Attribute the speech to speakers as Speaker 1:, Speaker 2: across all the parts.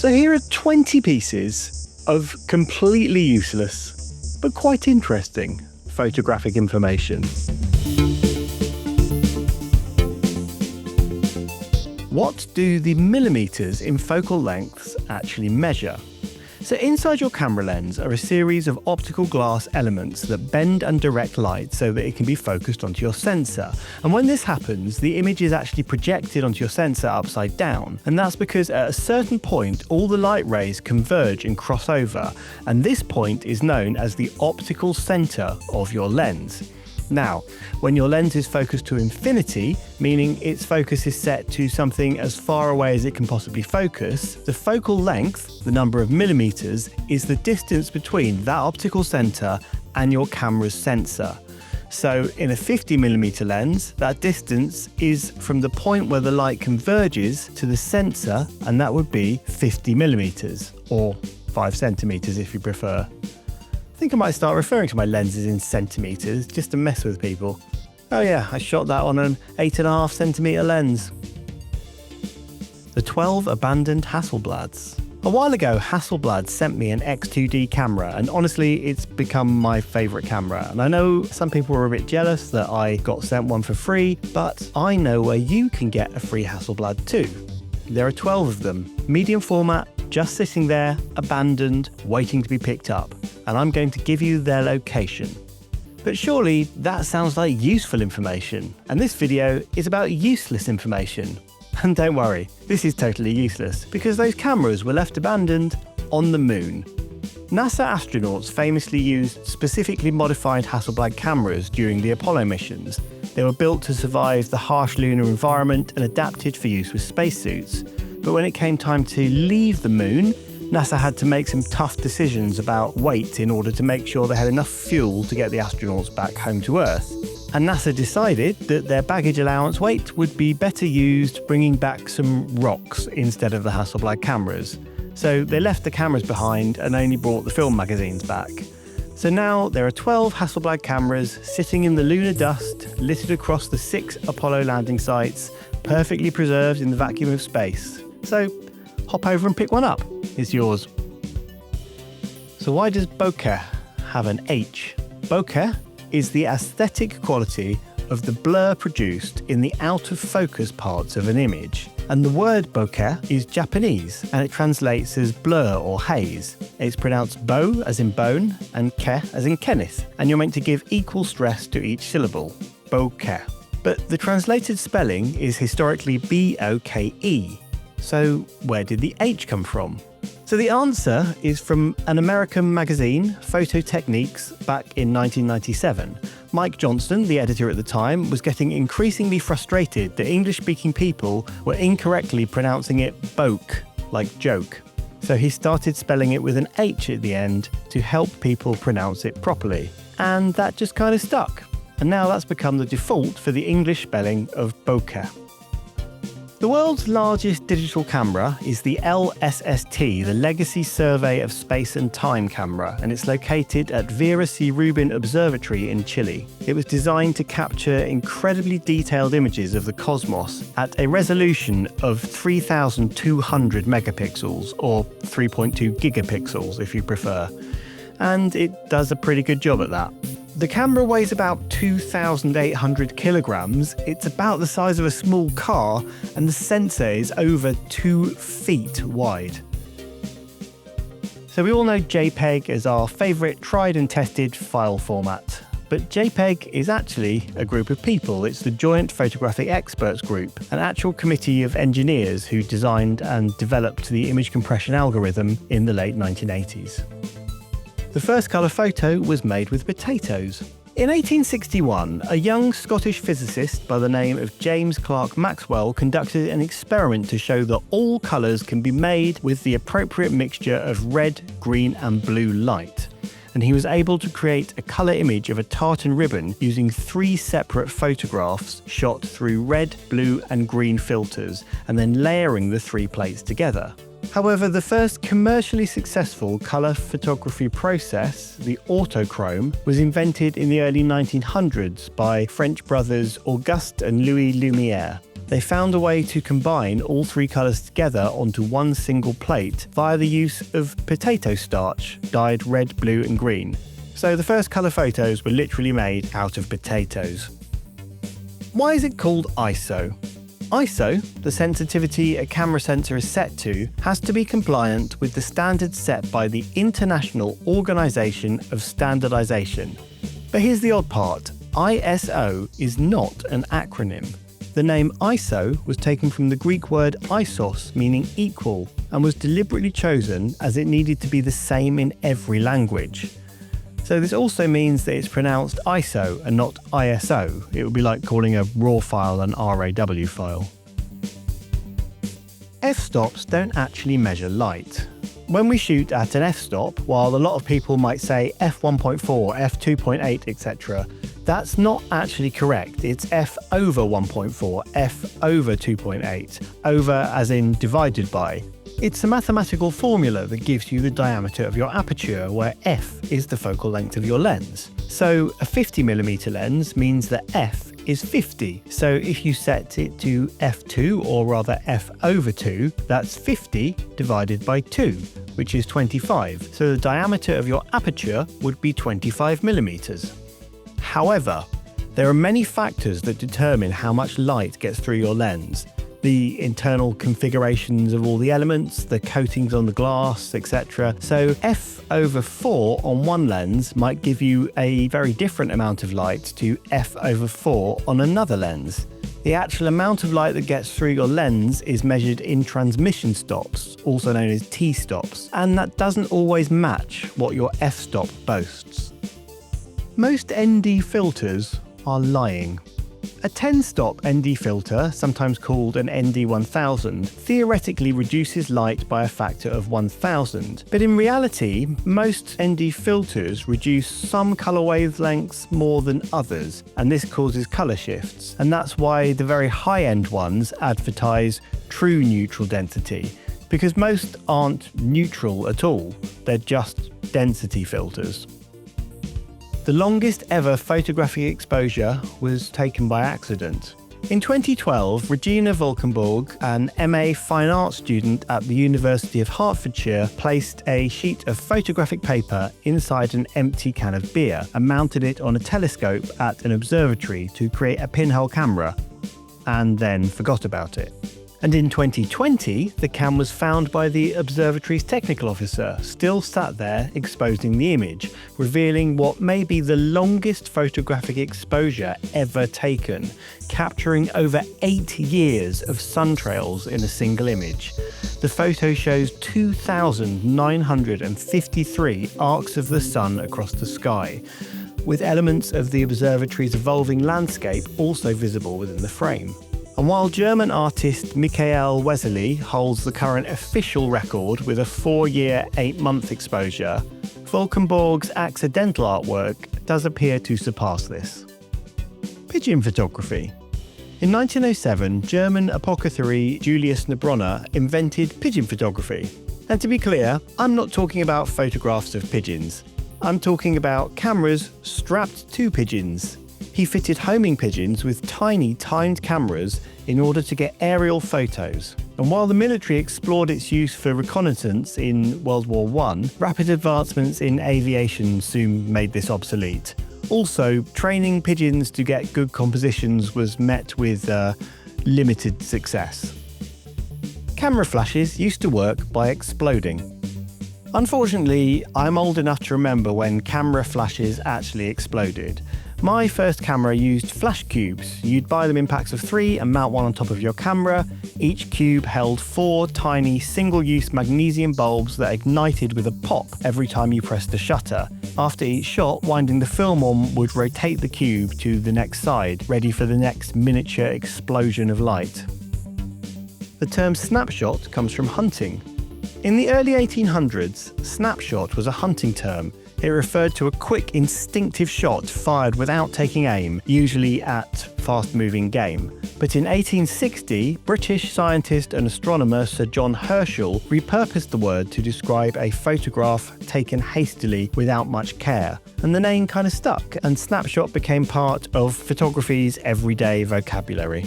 Speaker 1: So here are 20 pieces of completely useless, but quite interesting photographic information. What do the millimeters in focal lengths actually measure? So inside your camera lens are a series of optical glass elements that bend and direct light so that it can be focused onto your sensor. And when this happens, the image is actually projected onto your sensor upside down. And that's because at a certain point, all the light rays converge and cross over. And this point is known as the optical center of your lens. Now, when your lens is focused to infinity, meaning its focus is set to something as far away as it can possibly focus, the focal length, the number of millimeters, is the distance between that optical center and your camera's sensor. So in a 50mm lens, that distance is from the point where the light converges to the sensor, and that would be 50mm, or 5 centimeters if you prefer. I think I might start referring to my lenses in centimeters just to mess with people. Oh yeah, I shot that on an 8.5cm lens. The 12 abandoned Hasselblads. A while ago, Hasselblad sent me an X2D camera, and honestly, it's become my favourite camera. And I know some people were a bit jealous that I got sent one for free, but I know where you can get a free Hasselblad too. There are 12 of them, medium format, just sitting there, abandoned, waiting to be picked up. And I'm going to give you their location. But surely that sounds like useful information, and this video is about useless information. And don't worry, this is totally useless, because those cameras were left abandoned on the moon. NASA astronauts famously used specifically modified Hasselblad cameras during the Apollo missions. They were built to survive the harsh lunar environment and adapted for use with spacesuits. But when it came time to leave the moon, NASA had to make some tough decisions about weight in order to make sure they had enough fuel to get the astronauts back home to Earth. And NASA decided that their baggage allowance weight would be better used bringing back some rocks instead of the Hasselblad cameras. So they left the cameras behind and only brought the film magazines back. So now there are 12 Hasselblad cameras sitting in the lunar dust, littered across the 6 Apollo landing sites, perfectly preserved in the vacuum of space. So hop over and pick one up. It's yours. So why does bokeh have an H? Bokeh is the aesthetic quality of the blur produced in the out-of-focus parts of an image. And the word bokeh is Japanese, and it translates as blur or haze. It's pronounced bo as in bone and ke as in Kenneth, and you're meant to give equal stress to each syllable. Bokeh. But the translated spelling is historically B-O-K-E. So where did the H come from? So the answer is from an American magazine, Photo Techniques, back in 1997. Mike Johnston, the editor at the time, was getting increasingly frustrated that English-speaking people were incorrectly pronouncing it boke, like joke. So he started spelling it with an H at the end to help people pronounce it properly. And that just kind of stuck. And now that's become the default for the English spelling of bokeh. The world's largest digital camera is the LSST, the Legacy Survey of Space and Time camera, and it's located at Vera C. Rubin Observatory in Chile. It was designed to capture incredibly detailed images of the cosmos at a resolution of 3,200 megapixels, or 3.2 gigapixels if you prefer. And it does a pretty good job at that. The camera weighs about 2,800 kilograms, it's about the size of a small car, and the sensor is over 2 feet wide. So we all know JPEG as our favourite tried and tested file format. But JPEG is actually a group of people. It's the Joint Photographic Experts Group, an actual committee of engineers who designed and developed the image compression algorithm in the late 1980s. The first colour photo was made with potatoes. In 1861, a young Scottish physicist by the name of James Clerk Maxwell conducted an experiment to show that all colours can be made with the appropriate mixture of red, green and blue light. And he was able to create a colour image of a tartan ribbon using 3 separate photographs shot through red, blue and green filters, and then layering the 3 plates together. However, the first commercially successful colour photography process, the autochrome, was invented in the early 1900s by French brothers Auguste and Louis Lumière. They found a way to combine all three colours together onto one single plate via the use of potato starch, dyed red, blue and green. So the first colour photos were literally made out of potatoes. Why is it called ISO? ISO, the sensitivity a camera sensor is set to, has to be compliant with the standards set by the International Organisation of Standardization. But here's the odd part, ISO is not an acronym. The name ISO was taken from the Greek word isos, meaning equal, and was deliberately chosen as it needed to be the same in every language. So this also means that it's pronounced ISO and not ISO. It would be like calling a RAW file an RAW file. F-stops don't actually measure light. When we shoot at an f-stop, while a lot of people might say f1.4, f2.8, etc., that's not actually correct. It's f over 1.4, f over 2.8, over as in divided by. It's a mathematical formula that gives you the diameter of your aperture, where f is the focal length of your lens. So a 50mm lens means that f is 50. So if you set it to f2, or rather f over 2, that's 50 divided by 2, which is 25. So the diameter of your aperture would be 25mm. However, there are many factors that determine how much light gets through your lens. The internal configurations of all the elements, the coatings on the glass, etc. So f over 4 on one lens might give you a very different amount of light to f over 4 on another lens. The actual amount of light that gets through your lens is measured in transmission stops, also known as t-stops, and that doesn't always match what your f-stop boasts. Most ND filters are lying. A 10-stop ND filter, sometimes called an ND1000, theoretically reduces light by a factor of 1000, but in reality, most ND filters reduce some colour wavelengths more than others, and this causes colour shifts, and that's why the very high-end ones advertise true neutral density, because most aren't neutral at all, they're just density filters. The longest ever photographic exposure was taken by accident. In 2012, Regina Valkenborg, an MA Fine Arts student at the University of Hertfordshire, placed a sheet of photographic paper inside an empty can of beer and mounted it on a telescope at an observatory to create a pinhole camera, and then forgot about it. And in 2020, the can was found by the observatory's technical officer, still sat there exposing the image, revealing what may be the longest photographic exposure ever taken, capturing over 8 years of sun trails in a single image. The photo shows 2,953 arcs of the sun across the sky, with elements of the observatory's evolving landscape also visible within the frame. And while German artist Michael Weserly holds the current official record with a 4-year, 8-month exposure, Valkenborg's accidental artwork does appear to surpass this. Pigeon photography. In 1907, German apothecary Julius Neubronner invented pigeon photography. And to be clear, I'm not talking about photographs of pigeons. I'm talking about cameras strapped to pigeons. He fitted homing pigeons with tiny timed cameras in order to get aerial photos. And while the military explored its use for reconnaissance in World War I, rapid advancements in aviation soon made this obsolete. Also, training pigeons to get good compositions was met with limited success. Camera flashes used to work by exploding. Unfortunately, I'm old enough to remember when camera flashes actually exploded. My first camera used flash cubes. You'd buy them in packs of 3 and mount one on top of your camera. Each cube held 4 tiny single-use magnesium bulbs that ignited with a pop every time you pressed the shutter. After each shot, winding the film on would rotate the cube to the next side, ready for the next miniature explosion of light. The term snapshot comes from hunting. In the early 1800s, snapshot was a hunting term. It referred to a quick, instinctive shot fired without taking aim, usually at fast-moving game. But in 1860, British scientist and astronomer Sir John Herschel repurposed the word to describe a photograph taken hastily without much care. And the name kind of stuck, and snapshot became part of photography's everyday vocabulary.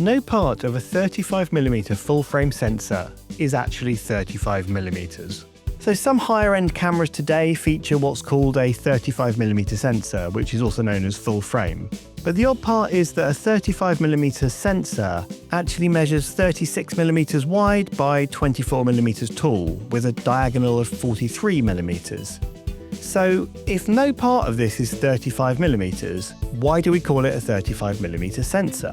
Speaker 1: no part of a 35mm full-frame sensor is actually 35mm. So some higher-end cameras today feature what's called a 35mm sensor, which is also known as full-frame. But the odd part is that a 35mm sensor actually measures 36mm wide by 24mm tall, with a diagonal of 43mm. So if no part of this is 35mm, why do we call it a 35mm sensor?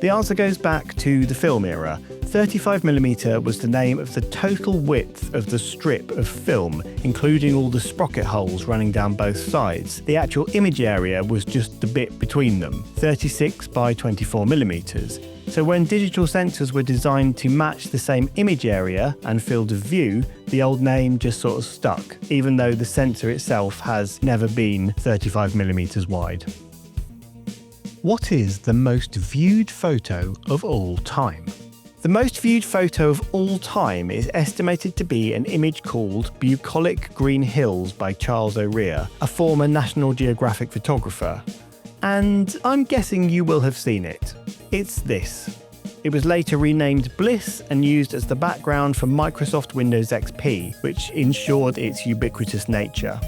Speaker 1: The answer goes back to the film era. 35mm was the name of the total width of the strip of film, including all the sprocket holes running down both sides. The actual image area was just the bit between them, 36 by 24mm. So when digital sensors were designed to match the same image area and field of view, the old name just sort of stuck, even though the sensor itself has never been 35mm wide. What is the most viewed photo of all time? The most viewed photo of all time is estimated to be an image called Bucolic Green Hills by Charles O'Rear, a former National Geographic photographer. And I'm guessing you will have seen it. It's this. It was later renamed Bliss and used as the background for Microsoft Windows XP, which ensured its ubiquitous nature.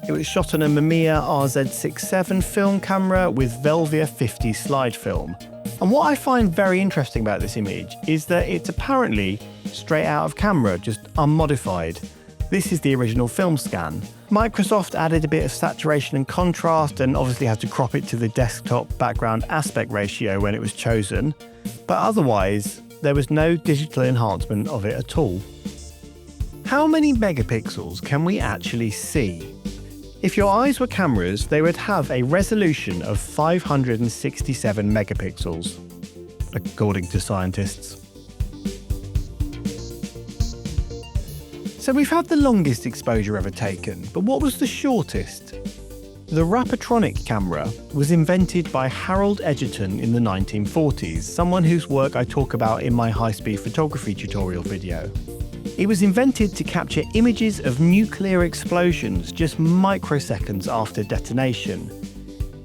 Speaker 1: It was shot on a Mamiya RZ67 film camera with Velvia 50 slide film. And what I find very interesting about this image is that it's apparently straight out of camera, just unmodified. This is the original film scan. Microsoft added a bit of saturation and contrast and obviously had to crop it to the desktop background aspect ratio when it was chosen, but otherwise there was no digital enhancement of it at all. How many megapixels can we actually see? If your eyes were cameras, they would have a resolution of 567 megapixels, according to scientists. So we've had the longest exposure ever taken, but what was the shortest? The Rapatronic camera was invented by Harold Edgerton in the 1940s, someone whose work I talk about in my high-speed photography tutorial video. It was invented to capture images of nuclear explosions just microseconds after detonation.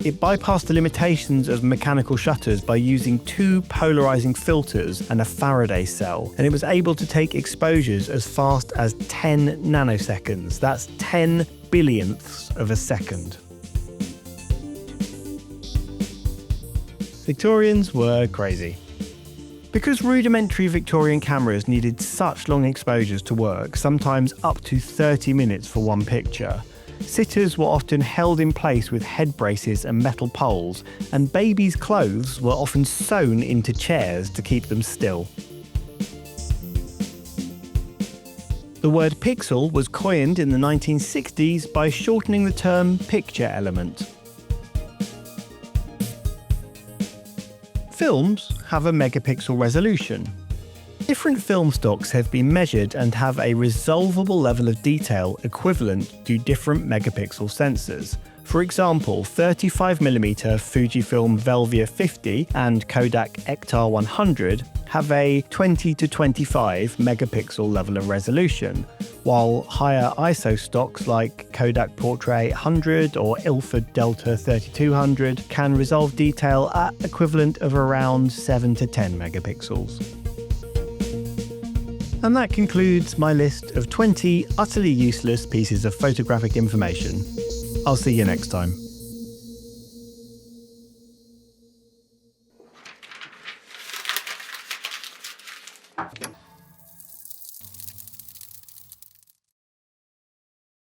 Speaker 1: It bypassed the limitations of mechanical shutters by using two polarizing filters and a Faraday cell, and it was able to take exposures as fast as 10 nanoseconds. That's 10 billionths of a second. Victorians were crazy. Because rudimentary Victorian cameras needed such long exposures to work, sometimes up to 30 minutes for one picture, sitters were often held in place with head braces and metal poles, and babies' clothes were often sewn into chairs to keep them still. The word pixel was coined in the 1960s by shortening the term picture element. Films have a megapixel resolution. Different film stocks have been measured and have a resolvable level of detail equivalent to different megapixel sensors. For example, 35mm Fujifilm Velvia 50 and Kodak Ektar 100 have a 20 to 25 megapixel level of resolution, while higher ISO stocks like Kodak Portrait 100 or Ilford Delta 3200 can resolve detail at equivalent of around 7 to 10 megapixels. And that concludes my list of 20 utterly useless pieces of photographic information. I'll see you next time.